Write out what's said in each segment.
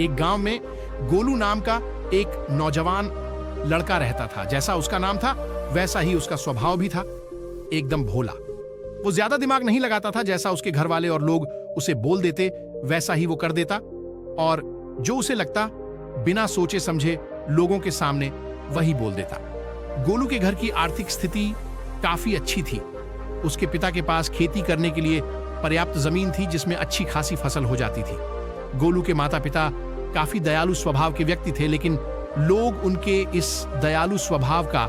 एक गांव में गोलू नाम का एक नौजवान लड़का रहता था। जैसा उसका नाम था वैसा ही उसका स्वभाव भी था, एकदम भोला। वो ज्यादा दिमाग नहीं लगाता था, जैसा उसके घर वाले और लोग उसे बोल देते वैसा ही वो कर देता, और जो उसे लगता बिना सोचे समझे लोगों के सामने वही बोल देता। गोलू के घर की आर्थिक स्थिति काफी अच्छी थी। उसके पिता के पास खेती करने के लिए पर्याप्त जमीन थी जिसमें अच्छी खासी फसल हो जाती थी। गोलू के माता पिता काफी दयालु स्वभाव के व्यक्ति थे, लेकिन लोग उनके इस दयालु स्वभाव का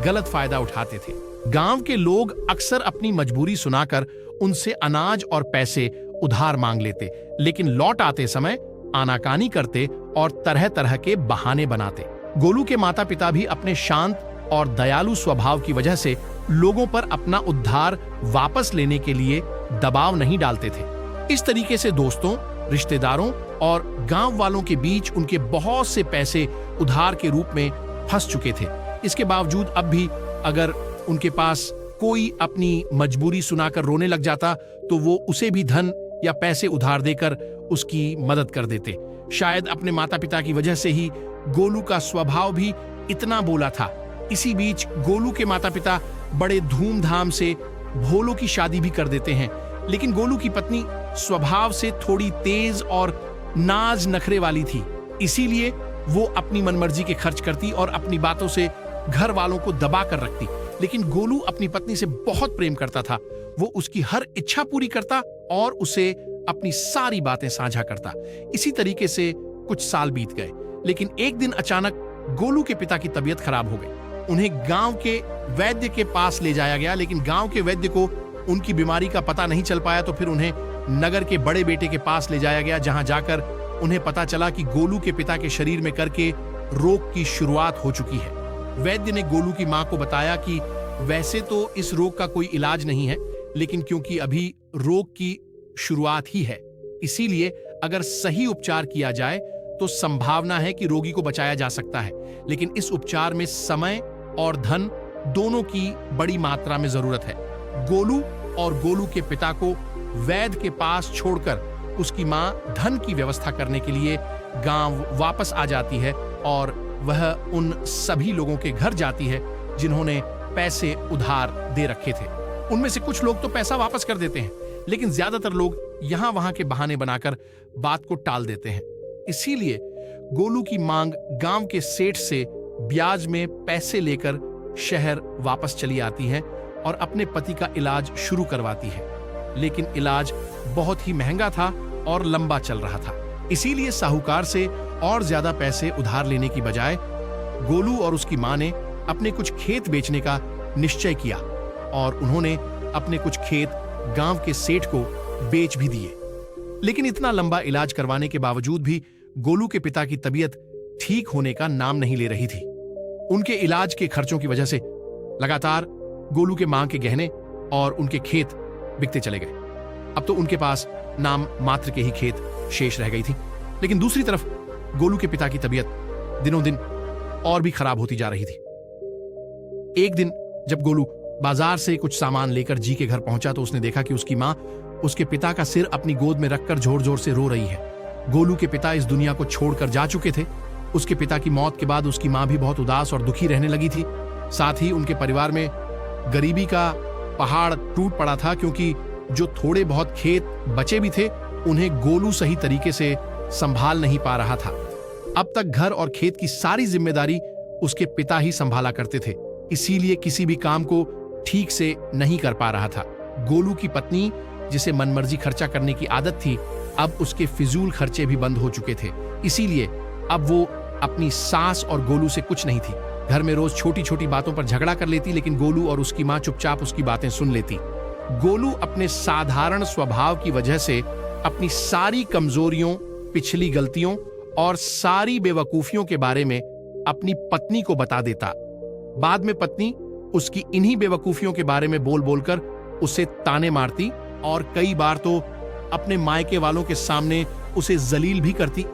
गलत फायदा उठाते थे। गांव के लोग अक्सर अपनी मजबूरी सुनाकर उनसे अनाज और पैसे उधार मांग लेते, लेकिन लौट आते समय आनाकानी करते और तरह तरह के बहाने बनाते। गोलू के माता पिता भी अपने शांत और दयालु स्वभाव की वजह से लोगों पर अपना उद्धार वापस लेने के लिए दबाव नहीं डालते थे। इस तरीके से दोस्तों, रिश्तेदारों और गांव वालों के बीच उनके बहुत से पैसे उधार के रूप में फंस चुके थे। इसके बावजूद अब भी अगर उनके पास कोई अपनी मजबूरी सुनाकर रोने लग जाता तो वो उसे भी धन या पैसे उधार देकर उसकी मदद कर देते। शायद अपने माता पिता की वजह से ही गोलू का स्वभाव भी इतना बोला था। इसी बीच गोलू के माता पिता बड़े धूमधाम से भोलों की शादी भी कर देते हैं, लेकिन गोलू की पत्नी स्वभाव से थोड़ी तेज और नाज नखरे वाली थी, इसीलिए वो अपनी मनमर्जी के खर्च करती और अपनी बातों से घर वालों को दबा कर रखती। लेकिन गोलू अपनी पत्नी से बहुत प्रेम करता था। वो उसकी हर इच्छा पूरी करता और उसे अपनी सारी बातें साझा करता। इसी तरीके से कुछ साल बीत गए, लेकिन एक दिन अचानक गोलू के पिता की तबीयत खराब हो गई। उन्हें गांव के वैद्य के पास ले जाया गया, लेकिन गांव के वैद्य को उनकी बीमारी का पता नहीं चल पाया। तो फिर उन्हें नगर के बड़े बेटे के पास ले जाया गया, जहां जाकर उन्हें पता चला कि गोलू के पिता के शरीर में करके रोग की शुरुआत हो चुकी है। वैद्य ने गोलू की मां को बताया कि वैसे तो इस रोग का कोई इलाज नहीं है, लेकिन क्योंकि अभी रोग की शुरुआत ही है, इसीलिए अगर सही उपचार किया जाए तो संभावना है कि रोगी को बचाया जा सकता है। लेकिन इस उपचार में समय और धन दोनों की बड़ी मात्रा में जरूरत है। गोलू और गोलू के पिता को वैद्य के पास छोड़कर उसकी मां धन की व्यवस्था करने के लिए गांव वापस आ जाती है और वह उन सभी लोगों के घर जाती है जिन्होंने पैसे उधार दे रखे थे। उनमें से कुछ लोग तो पैसा वापस कर देते हैं, लेकिन ज्यादातर लोग यहां वहां के बहाने बनाकर बात को टाल देते हैं। इसीलिए गोलू की मांग गांव के सेठ से ब्याज में पैसे लेकर शहर वापस चली आती है और अपने पति का इलाज शुरू करवाती है। लेकिन इलाज बहुत ही महंगा था और लंबा चल रहा था, इसीलिए साहूकार से और ज्यादा पैसे उधार लेने की बजाय गोलू और उसकी मां ने अपने कुछ खेत बेचने का निश्चय किया और उन्होंने अपने कुछ खेत गांव के सेठ को बेच भी दिए। लेकिन इतना लंबा इलाज करवाने के बावजूद भी गोलू के पिता की तबीयत ठीक होने का नाम नहीं ले रही थी। उनके इलाज के खर्चों की वजह से लगातार गोलू के मां के गहने और उनके खेत बिकते चले गए। अब तो उनके पास नाम मात्र के ही खेत शेष रह गई थी। लेकिन दूसरी तरफ गोलू के पिता की तबीयत दिनों दिन और भी खराब होती जा रही थी। एक दिन जब गोलू बाजार से कुछ सामान लेकर जी के घर पहुंचा तो उसने देखा कि उसकी मां उसके पिता का सिर अपनी गोद में रखकर जोर जोर से रो रही है। गोलू के पिता इस दुनिया को छोड़कर जा चुके थे। उसके पिता की मौत के बाद उसकी मां भी बहुत उदास और दुखी रहने लगी थी। साथ ही उनके परिवार में गरीबी का पहाड़ टूट पड़ा था, क्योंकि जो थोड़े बहुत खेत बचे भी थे उन्हें गोलू सही तरीके से संभाल नहीं पा रहा था। अब तक घर और खेत की सारी जिम्मेदारी उसके पिता ही संभाला करते थे, इसीलिए किसी भी काम को ठीक से नहीं कर पा रहा था। गोलू की पत्नी, जिसे मनमर्जी खर्चा करने की आदत थी, अब उसके फिजूल खर्चे भी बंद हो चुके थे। इसीलिए अब वो अपनी सास और गोलू से कुछ नहीं थी। घर में रोज छोटी छोटी बातों पर झगड़ा कर लेती, लेकिन गोलू और उसकी मां चुपचाप उसकी बातें सुन लेती। गोलू अपने साधारण स्वभाव की वजह से अपनी सारी कमजोरियों, पिछली गलतियों और सारी बेवकूफियों के बारे में अपनी पत्नी को बता देता। बाद में पत्नी उसकी इन्हीं बेवकूफियों के बारे में बोल बोलकर उसे ताने मारती और कई बार तो अपने मायके वालों के सामने उसे जलील भी करती।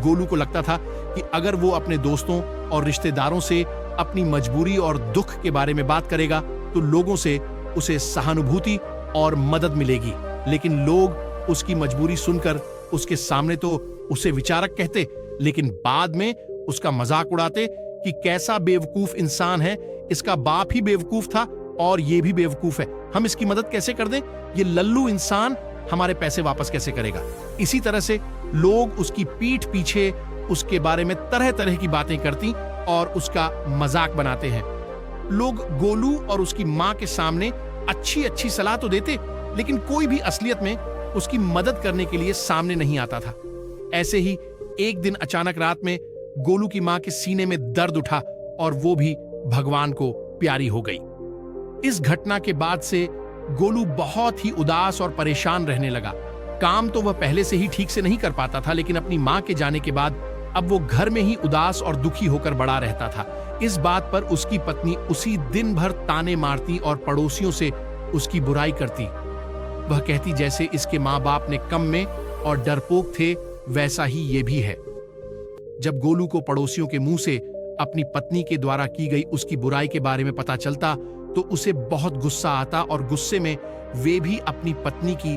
गोलू को लगता था कि अगर वो अपने दोस्तों और रिश्तेदारों से अपनी मजबूरी और दुख के बारे में बात करेगा तो लोगों से उसे सहानुभूति और मदद मिलेगी। लेकिन लोग उसकी मजबूरी सुनकर उसके सामने तो उसे विचारक कहते, लेकिन बाद में उसका मजाक उड़ाते कि कैसा बेवकूफ इंसान है, इसका बाप ही बेवकूफ था और ये भी बेवकूफ है, हम इसकी मदद कैसे कर दें, ये लल्लू इंसान हमारे पैसे वापस कैसे करेगा। इसी तरह से लोग उसकी पीठ पीछे उसके बारे में तरह तरह की बातें करती और उसका मजाक बनाते हैं। लोग गोलू और उसकी मां के सामने अच्छी अच्छी सलाह तो देते, लेकिन कोई भी असलियत में उसकी मदद करने के लिए सामने नहीं आता था। ऐसे ही एक दिन अचानक रात में गोलू की मां के सीने में दर्द उठा और वो भी भगवान को प्यारी हो गई। इस घटना के बाद से गोलू बहुत ही उदास और परेशान रहने लगा। काम तो वह पहले से ही ठीक से नहीं कर पाता था, लेकिन अपनी मां के जाने के बाद अब वो घर में ही उदास और दुखी होकर बड़ा रहता था। इस बात पर उसकी पत्नी उसी दिन भर ताने मारती और पड़ोसियों से उसकी बुराई करती। वह कहती जैसे इसके माँ बाप ने कम में और डरपोक थे, वैसा ही ये भी है। जब गोलू को पड़ोसियों के मुंह से अपनी पत्नी के द्वारा की गई उसकी बुराई के बारे में पता चलता तो उसे बहुत गुस्सा आता और गुस्से में वे भी अपनी पत्नी की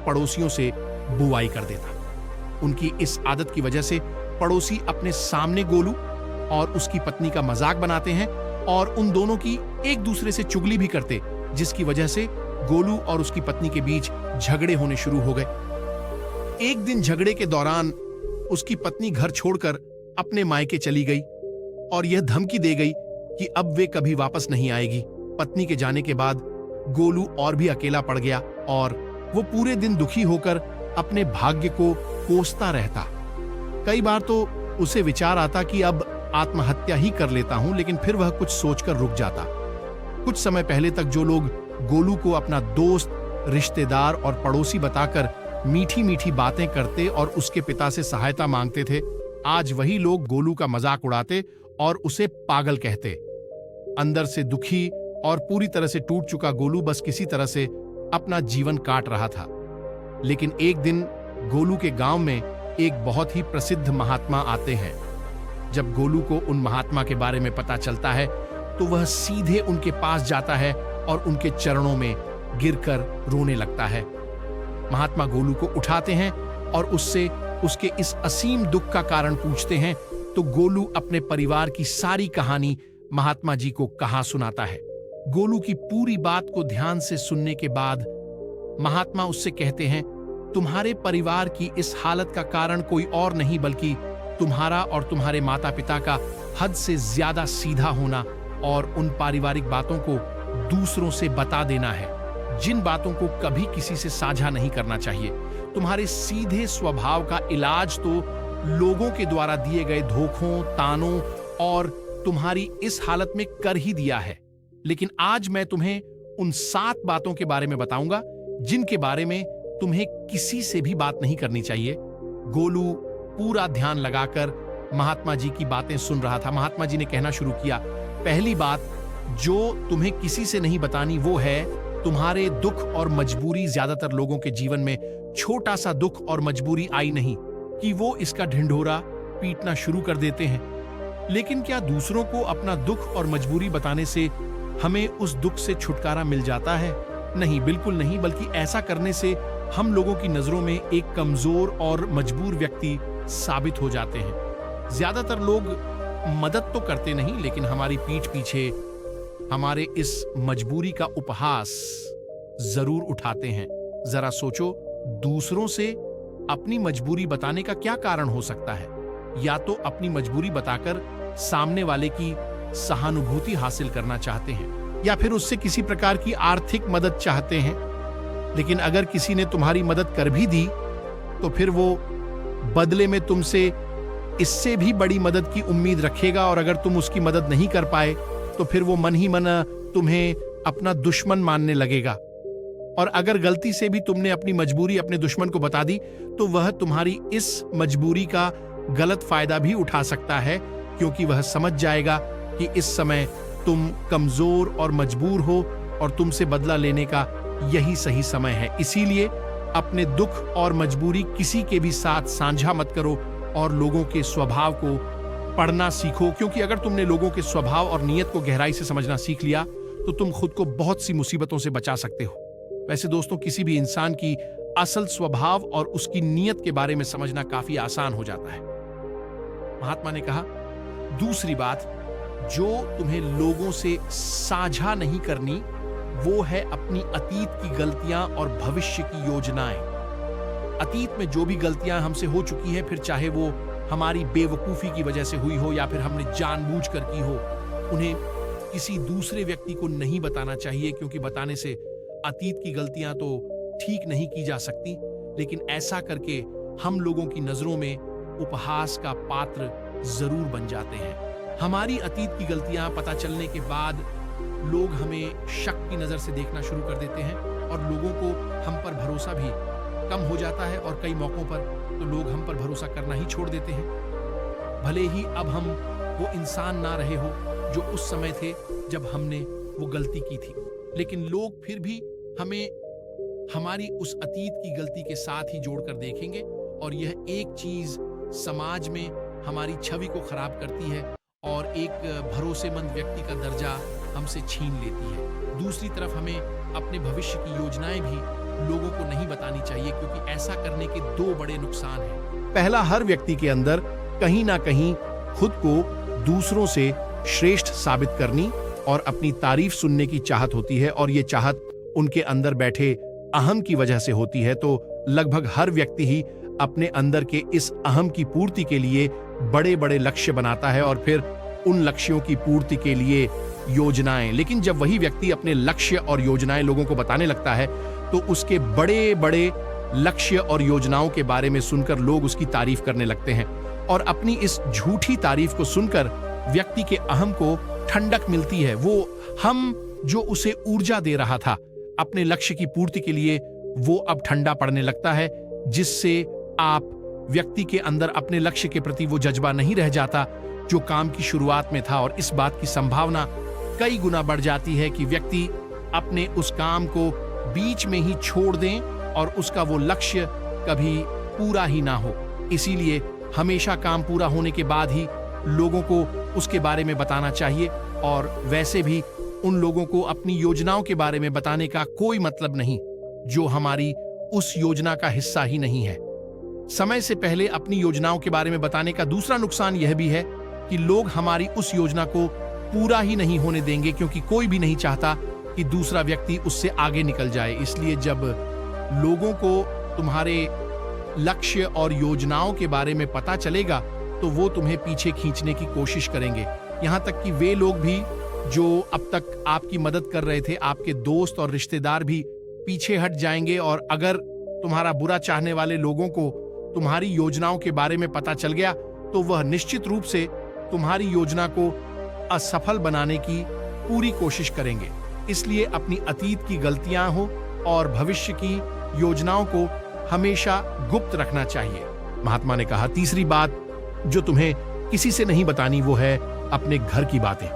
पड़ोसियों से बुराई कर देता। उनकी इस आदत की वजह से पड़ोसी अपने सामने गोलू और उसकी पत्नी का मजाक बनाते हैं और उन दोनों की एक दूसरे से चुगली भी करते, जिसकी वजह से गोलू और उसकी पत्नी के बीच झगड़े होने शुरू हो गए। एक दिन झगड़े के दौरान उसकी पत्नी घर छोड़कर अपने मायके चली गई और यह धमकी दे गई कि अब वे कभी वापस नहीं आएगी। पत्नी के जाने के बाद गोलू और भी अकेला पड़ गया और वो पूरे दिन दुखी होकर अपने भाग्य को कोसता रहता। कई बार तो उसे विचार आता कि अब आत्महत्या ही कर लेता हूं, लेकिन फिर वह कुछ सोचकर रुक जाता। कुछ समय पहले तक जो लोग गोलू को अपना दोस्त, रिश्तेदार और पड़ोसी बताकर मीठी मीठी बातें करते और उसके पिता से सहायता मांगते थे, आज वही लोग गोलू का मजाक उड़ाते और उसे पागल कहते। अंदर से दुखी और पूरी तरह से टूट चुका गोलू बस किसी तरह से अपना जीवन काट रहा था। लेकिन एक दिन गोलू के गांव में एक बहुत ही प्रसिद्ध महात्मा आते हैं। जब गोलू को उन महात्मा के बारे में पता चलता है तो वह सीधे उनके पास जाता है और उनके चरणों में गिरकर रोने लगता है। महात्मा गोलू को उठाते हैं और उससे उसके इस असीम दुख का कारण पूछते हैं तो गोलू अपने परिवार की सारी कहानी महात्मा जी को कहा सुनाता है। गोलू की पूरी बात को ध्यान से सुनने के बाद महात्मा उससे कहते हैं, तुम्हारे परिवार की इस हालत का कारण कोई और नहीं बल्कि तुम्हारा और तुम्हारे माता पिता का हद से ज्यादा सीधा होना और उन पारिवारिक बातों को दूसरों से बता देना है, जिन बातों को कभी किसी से साझा नहीं करना चाहिए। तुम्हारे सीधे स्वभाव का इलाज तो लोगों के द्वारा दिए गए धोखों, तानों और तुम्हारी इस हालत में कर ही दिया है। लेकिन आज मैं तुम्हें उन 7 बातों के बारे में बताऊंगा जिनके बारे में तुम्हें किसी से भी बात नहीं करनी चाहिए। गोलू पूरा ध्यान लगाकर महात्मा जी की बातें सुन रहा था। महात्मा जी ने कहना शुरू किया, पहली बात जो तुम्हें किसी से नहीं बतानी वो है तुम्हारे दुख और मजबूरी। ज्यादातर लोगों के जीवन में छोटा सा दुख और मजबूरी आई नहीं कि वो इसका ढिंढोरा पीटना शुरू कर देते हैं। लेकिन क्या दूसरों को अपना दुख और मजबूरी बताने से हमें उस दुख से छुटकारा मिल जाता है? नहीं, बिल्कुल नहीं, बल्कि ऐसा करने से हम लोगों की नजरों में एक कमजोर और मजबूर व्यक्ति साबित हो जाते हैं। ज्यादातर लोग मदद तो करते नहीं, लेकिन हमारी पीठ पीछे हमारे इस मजबूरी का उपहास जरूर उठाते हैं। जरा सोचो, दूसरों से अपनी मजबूरी बताने का क्या कारण हो सकता है? या तो अपनी मजबूरी बताकर सामने वाले की सहानुभूति हासिल करना चाहते हैं, या फिर उससे किसी प्रकार की आर्थिक मदद चाहते हैं। लेकिन अगर किसी ने तुम्हारी मदद कर भी दी तो फिर वो बदले में तुमसे इससे भी बड़ी मदद की उम्मीद रखेगा, और अगर तुम उसकी मदद नहीं कर पाए तो फिर वो मन ही मन तुम्हें अपना दुश्मन मानने लगेगा। और अगर गलती से भी तुमने अपनी मजबूरी अपने दुश्मन को बता दी तो वह तुम्हारी इस मजबूरी का गलत फायदा भी उठा सकता है, क्योंकि वह समझ जाएगा कि इस समय तुम कमजोर और मजबूर हो और तुमसे बदला लेने का यही सही समय है। इसीलिए अपने दुख और मजबूरी किसी के भी साथ साझा मत करो और लोगों के स्वभाव को पढ़ना सीखो, क्योंकि अगर तुमने लोगों के स्वभाव और नीयत को गहराई से समझना सीख लिया तो तुम खुद को बहुत सी मुसीबतों से बचा सकते हो। वैसे दोस्तों, किसी भी इंसान की असल स्वभाव और उसकी नीयत के बारे में समझना काफी आसान हो जाता है। महात्मा ने कहा, दूसरी बात जो तुम्हें लोगों से साझा नहीं करनी वो है अपनी अतीत की गलतियां और भविष्य की योजनाएं। अतीत में जो भी गलतियां हमसे हो चुकी हैं, फिर चाहे वो हमारी बेवकूफी की वजह से हुई हो या फिर हमने जानबूझकर की हो, उन्हें किसी दूसरे व्यक्ति को नहीं बताना चाहिए, क्योंकि बताने से अतीत की गलतियां तो ठीक नहीं की जा सकती, लेकिन ऐसा करके हम लोगों की नजरों में उपहास का पात्र जरूर बन जाते हैं। हमारी अतीत की गलतियां पता चलने के बाद लोग हमें शक की नजर से देखना शुरू कर देते हैं और लोगों को हम पर भरोसा भी कम हो जाता है, और कई मौकों पर तो लोग हम पर भरोसा करना ही छोड़ देते हैं। भले ही अब हम वो इंसान ना रहे हो जो उस समय थे जब हमने वो गलती की थी, लेकिन लोग फिर भी हमें हमारी उस अतीत की गलती के साथ ही जोड़कर देखेंगे, और यह एक चीज समाज में हमारी छवि को खराब करती है और एक भरोसेमंद व्यक्ति का दर्जा हमसे छीन लेती है। दूसरी तरफ हमें अपने भविष्य की योजनाएं भी लोगों को नहीं बतानी चाहिए, क्योंकि ऐसा करने के दो बड़े नुकसान हैं। पहला, हर व्यक्ति के अंदर कहीं ना कहीं खुद को दूसरों से श्रेष्ठ साबित करनी और अपनी तारीफ सुनने की चाहत होती है, और ये चाहत उनके अंदर बैठे अहम की वजह से होती है। तो लगभग हर व्यक्ति ही अपने अंदर के इस अहम की पूर्ति के लिए बड़े बड़े लक्ष्य बनाता है और फिर उन लक्ष्यों की पूर्ति के लिए योजनाएं। लेकिन जब वही व्यक्ति अपने लक्ष्य और योजनाएं लोगों को बताने लगता है, तो उसके बड़े बड़े लक्ष्य और योजनाओं के बारे में सुनकर लोग उसकी तारीफ करने लगते हैं, और अपनी इस झूठी तारीफ को सुनकर व्यक्ति के अहम को ठंडक मिलती है। वो हम जो उसे ऊर्जा दे रहा था अपने लक्ष्य की पूर्ति के लिए, वो अब ठंडा पड़ने लगता है, जिससे आप व्यक्ति के अंदर अपने लक्ष्य के प्रति वो जज्बा नहीं रह जाता जो काम की शुरुआत में था, और इस बात की संभावना कई गुना बढ़ जाती है कि व्यक्ति अपने उस काम को बीच में ही छोड़ दें और उसका वो लक्ष्य कभी पूरा ही ना हो। इसीलिए हमेशा काम पूरा होने के बाद ही लोगों को उसके बारे में बताना चाहिए, और वैसे भी उन लोगों को अपनी योजनाओं के बारे में बताने का कोई मतलब नहीं जो हमारी उस योजना का हिस्सा ही नहीं है। समय से पहले अपनी योजनाओं के बारे में बताने का दूसरा नुकसान यह भी है कि लोग हमारी उस योजना को पूरा ही नहीं होने देंगे, क्योंकि कोई भी नहीं चाहता कि दूसरा व्यक्ति उससे आगे निकल जाए। इसलिए जब लोगों को तुम्हारे लक्ष्य और योजनाओं के बारे में पता चलेगा, तो वो तुम्हें पीछे खींचने की कोशिश करेंगे। यहाँ तक कि वे लोग भी जो अब तक आपकी मदद कर रहे थे, आपके दोस्त और रिश्तेदार भी पीछे हट जाएंगे, और अगर तुम्हारा बुरा चाहने वाले लोगों को तुम्हारी योजनाओं के बारे में पता चल गया, तो वह निश्चित रूप से तुम्हारी योजना को असफल बनाने की पूरी कोशिश करेंगे। इसलिए अपनी अतीत की गलतियां हो और भविष्य की योजनाओं को हमेशा गुप्त रखना चाहिए। महात्मा ने कहा, तीसरी बात जो तुम्हें किसी से नहीं बतानी वो है अपने घर की बातें।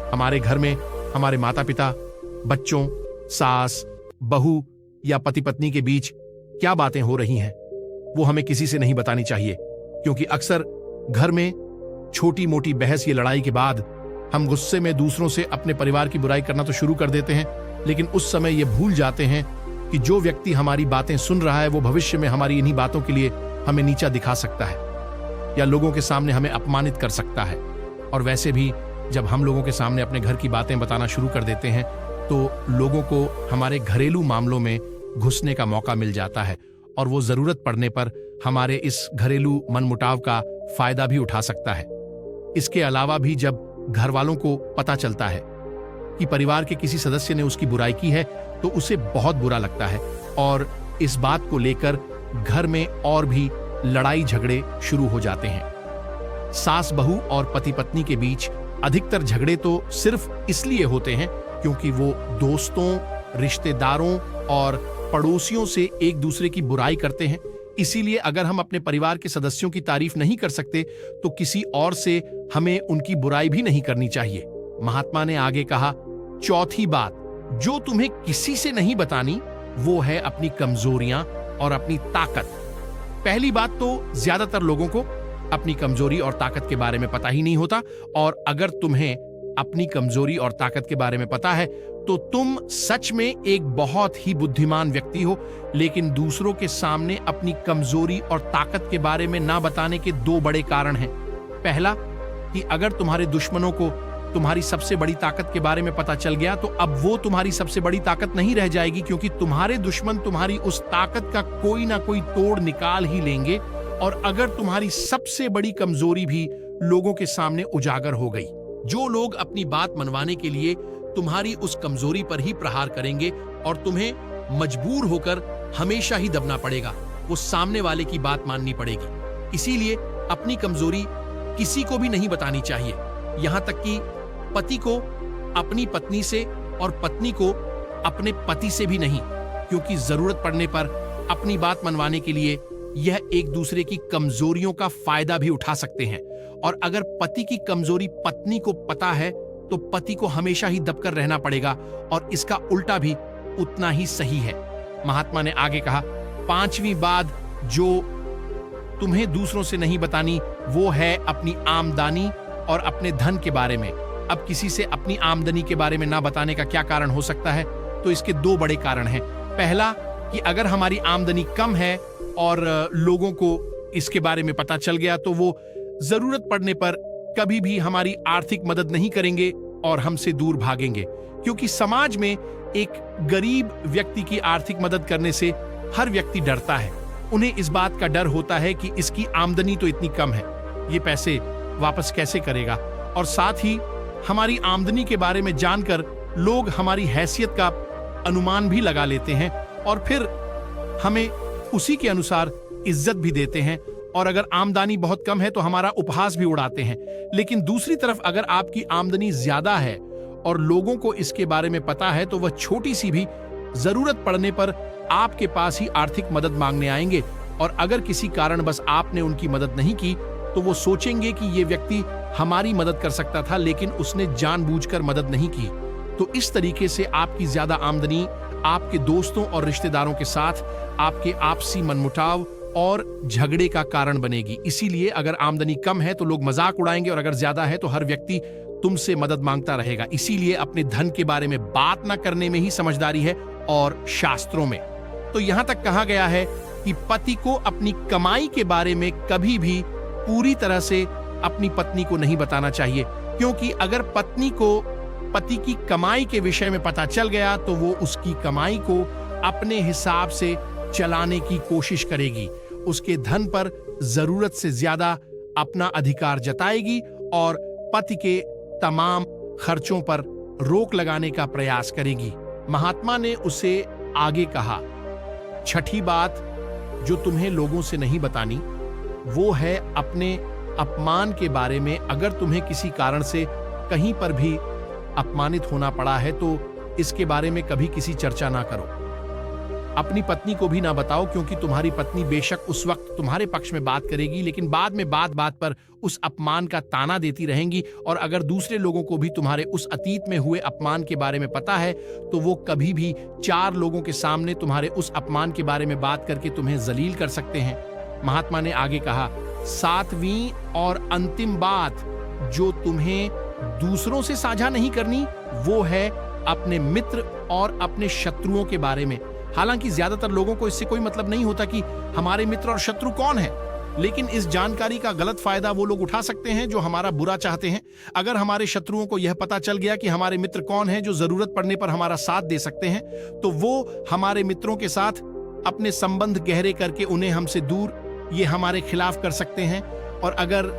हमारे घर में हमारे माता पिता, बच्चों, सास, बहू या पति पत्नी के बीच क्या बातें हो रही हैं, वो हमें किसी से नहीं बतानी चाहिए, क्योंकि अक्सर घर में छोटी मोटी बहस या लड़ाई के बाद हम गुस्से में दूसरों से अपने परिवार की बुराई करना तो शुरू कर देते हैं, लेकिन उस समय ये भूल जाते हैं कि जो व्यक्ति हमारी बातें सुन रहा है वो भविष्य में हमारी इन्हीं बातों के लिए हमें नीचा दिखा सकता है या लोगों के सामने हमें अपमानित कर सकता है। और वैसे भी जब हम लोगों के सामने अपने घर की बातें बताना शुरू कर देते हैं, तो लोगों को हमारे घरेलू मामलों में घुसने का मौका मिल जाता है, और वो जरूरत पड़ने पर हमारे इस घरेलू मनमुटाव का फायदा भी उठा सकता है। इसके अलावा भी जब घर वालों को पता चलता है कि परिवार के किसी सदस्य ने उसकी बुराई की है, तो उसे बहुत बुरा लगता है, और इस बात को लेकर घर में और भी लड़ाई झगड़े शुरू हो जाते हैं। सास बहू और पति पत्नी के बीच अधिकतर झगड़े तो सिर्फ इसलिए होते हैं क्योंकि वो दोस्तों, रिश्तेदारों और पड़ोसियों से एक दूसरे की बुराई करते हैं। इसीलिए अगर हम अपने परिवार के सदस्यों की तारीफ नहीं कर सकते, तो किसी और से हमें उनकी बुराई भी नहीं करनी चाहिए। महात्मा ने आगे कहा, चौथी बात जो तुम्हें किसी से नहीं बतानी वो है अपनी कमजोरियां और अपनी ताकत। पहली बात तो ज्यादातर लोगों को अपनी कमजोरी और ताकत के बारे में पता ही नहीं होता, और अगर तुम्हें अपनी कमजोरी और ताकत के बारे में पता है तो तुम सच में एक बहुत ही बुद्धिमान व्यक्ति हो, लेकिन दूसरों के सामने अपनी कमजोरी और ताकत के बारे में ना बताने के दो बड़े कारण हैं। पहला, कि अगर तुम्हारे दुश्मनों को तुम्हारी सबसे बड़ी ताकत के बारे में पता चल गया तो अब वो तुम्हारी सबसे बड़ी ताकत नहीं रह जाएगी, क्योंकि तुम्हारे दुश्मन तुम्हारी उस ताकत का कोई ना कोई तोड़ निकाल ही लेंगे। और अगर तुम्हारी सबसे बड़ी कमजोरी भी लोगों के सामने उजागर हो गई, जो लोग अपनी बात मनवाने के लिए तुम्हारी उस कमजोरी पर ही प्रहार करेंगे और तुम्हें मजबूर होकर हमेशा ही दबना पड़ेगा, वो सामने वाले की बात माननी पड़ेगी। इसीलिए अपनी कमजोरी किसी को भी नहीं बतानी चाहिए, यहां तक कि पति को अपनी पत्नी से और पत्नी को अपने पति से भी नहीं, क्योंकि जरूरत पड़ने पर अपनी बात मनवाने के लिए यह एक दूसरे की कमजोरियों का फायदा भी उठा सकते हैं। और अगर पति की कमजोरी पत्नी को पता है तो पति को हमेशा ही दबकर रहना पड़ेगा, और इसका उल्टा भी उतना ही सही है। महात्मा ने आगे कहा, पांचवी बात जो तुम्हें दूसरों से नहीं बतानी वो है अपनी आमदनी और अपने धन के बारे में। अब किसी से अपनी आमदनी के बारे में ना बताने का क्या कारण हो सकता है? तो इसके दो बड़े कारण हैं। पहला, कि अगर हमारी आमदनी कम है और लोगों को इसके बारे में पता चल गया तो वो जरूरत पड़ने पर कभी भी हमारी आर्थिक मदद नहीं करेंगे और हमसे दूर भागेंगे, क्योंकि समाज में एक गरीब व्यक्ति की आर्थिक मदद करने से हर व्यक्ति डरता है। उन्हें इस बात का डर होता है कि इसकी आमदनी तो इतनी कम है, ये पैसे वापस कैसे करेगा। और साथ ही हमारी आमदनी के बारे में जानकर लोग हमारी हैसियत का अनुमान भी लगा लेते हैं और फिर हमें उसी के अनुसार इज्जत भी देते हैं, और अगर आमदनी बहुत कम है तो हमारा उपहास भी उड़ाते हैं। लेकिन दूसरी तरफ अगर आपकी आमदनी ज्यादा है और लोगों को इसके बारे में पता है तो वह छोटी सी भी जरूरत पड़ने पर आपके पास ही आर्थिक मदद मांगने आएंगे, और अगर किसी कारण बस आपने उनकी मदद नहीं की तो वो सोचेंगे कि ये व्यक्ति हमारी मदद कर सकता था लेकिन उसने जानबूझकर मदद नहीं की। तो इस तरीके से आपकी ज्यादा आमदनी आपके दोस्तों और रिश्तेदारों के साथ आपके आपसी मनमुटाव और झगड़े का कारण बनेगी। इसीलिए अगर आमदनी कम है तो लोग मजाक उड़ाएंगे, और अगर ज्यादा है तो हर व्यक्ति तुमसे मदद मांगता रहेगा। इसीलिए अपने धन के बारे में बात न करने में ही समझदारी है। और शास्त्रों में तो यहां तक कहा गया है कि पति को अपनी कमाई के बारे में कभी भी पूरी तरह से अपनी पत्नी को नहीं बताना चाहिए, क्योंकि अगर पत्नी को पति की कमाई के विषय में पता चल गया तो वो उसकी कमाई को अपने हिसाब से चलाने की कोशिश करेगी, उसके धन पर जरूरत से ज्यादा अपना अधिकार जताएगी और पति के तमाम खर्चों पर रोक लगाने का प्रयास करेगी। महात्मा ने उसे आगे कहा, छठी बात जो तुम्हें लोगों से नहीं बतानी वो है अपने अपमान के बारे में। अगर तुम्हें किसी कारण से कहीं पर भी अपमानित होना पड़ा है तो इसके बारे में कभी किसी चर्चा ना करो। अपनी पत्नी को भी ना बताओ, क्योंकि तुम्हारी पत्नी बेशक उस वक्त तुम्हारे पक्ष में बात करेगी लेकिन बाद में बात बात पर उस अपमान का ताना देती रहेंगी। और अगर दूसरे लोगों को भी तुम्हारे उस अतीत में हुए अपमान के बारे में पता है तो वो कभी भी 4 लोगों के सामने तुम्हारे उस अपमान के बारे में बात करके तुम्हें जलील कर सकते हैं। महात्मा ने आगे कहा, 7वीं और अंतिम बात जो तुम्हें दूसरों से साझा नहीं करनी वो है अपने मित्र और अपने शत्रुओं के बारे में। हालांकि ज्यादातर लोगों को इससे कोई मतलब नहीं होता कि हमारे मित्र और शत्रु कौन है, लेकिन इस जानकारी का गलत फायदा वो लोग उठा सकते हैं जो हमारा बुरा चाहते हैं। अगर हमारे शत्रुओं को यह पता चल गया कि हमारे मित्र कौन हैं जो जरूरत पड़ने पर हमारा साथ दे सकते हैं, तो वो हमारे मित्रों के साथ अपने संबंध गहरे करके उन्हें हमसे दूर ये हमारे खिलाफ कर सकते हैं। और अगर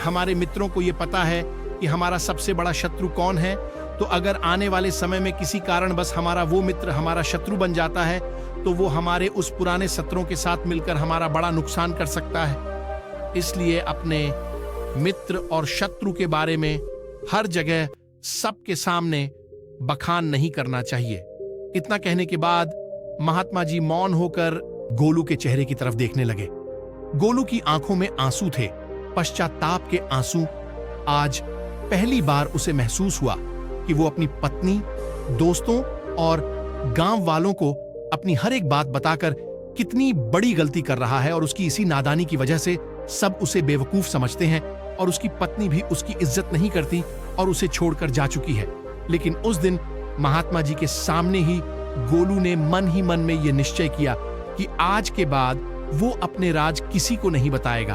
हमारे मित्रों को यह पता है कि हमारा सबसे बड़ा शत्रु कौन है, तो अगर आने वाले समय में किसी कारण बस हमारा वो मित्र हमारा शत्रु बन जाता है तो वो हमारे उस पुराने शत्रुओं के साथ मिलकर हमारा बड़ा नुकसान कर सकता है। इसलिए अपने मित्र और शत्रु के बारे में हर जगह सबके सामने बखान नहीं करना चाहिए। इतना कहने के बाद महात्मा जी मौन होकर गोलू के चेहरे की तरफ देखने लगे। गोलू की आंखों में आंसू थे, पश्चाताप के आंसू। आज पहली बार उसे महसूस हुआ कि वो अपनी पत्नी, दोस्तों और गांव वालों को अपनी हर एक बात बताकर कितनी बड़ी गलती कर रहा है, और उसकी इसी नादानी की वजह से सब उसे बेवकूफ समझते हैं। और उसकी पत्नी भी उसकी इज्जत नहीं करती और उसे छोड़कर जा चुकी है। लेकिन उस दिन महात्मा जी के सामने ही गोलू ने मन ही मन में यह निश्चय किया कि आज के बाद वो अपने राज किसी को नहीं बताएगा,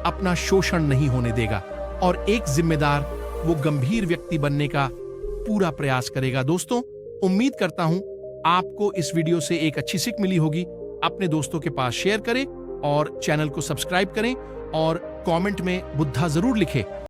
अपना शोषण नहीं होने देगा और एक जिम्मेदार वो गंभीर व्यक्ति बनने का पूरा प्रयास करेगा। दोस्तों, उम्मीद करता हूं आपको इस वीडियो से एक अच्छी सीख मिली होगी। अपने दोस्तों के पास शेयर करें और चैनल को सब्सक्राइब करें और कमेंट में बुद्धा जरूर लिखें।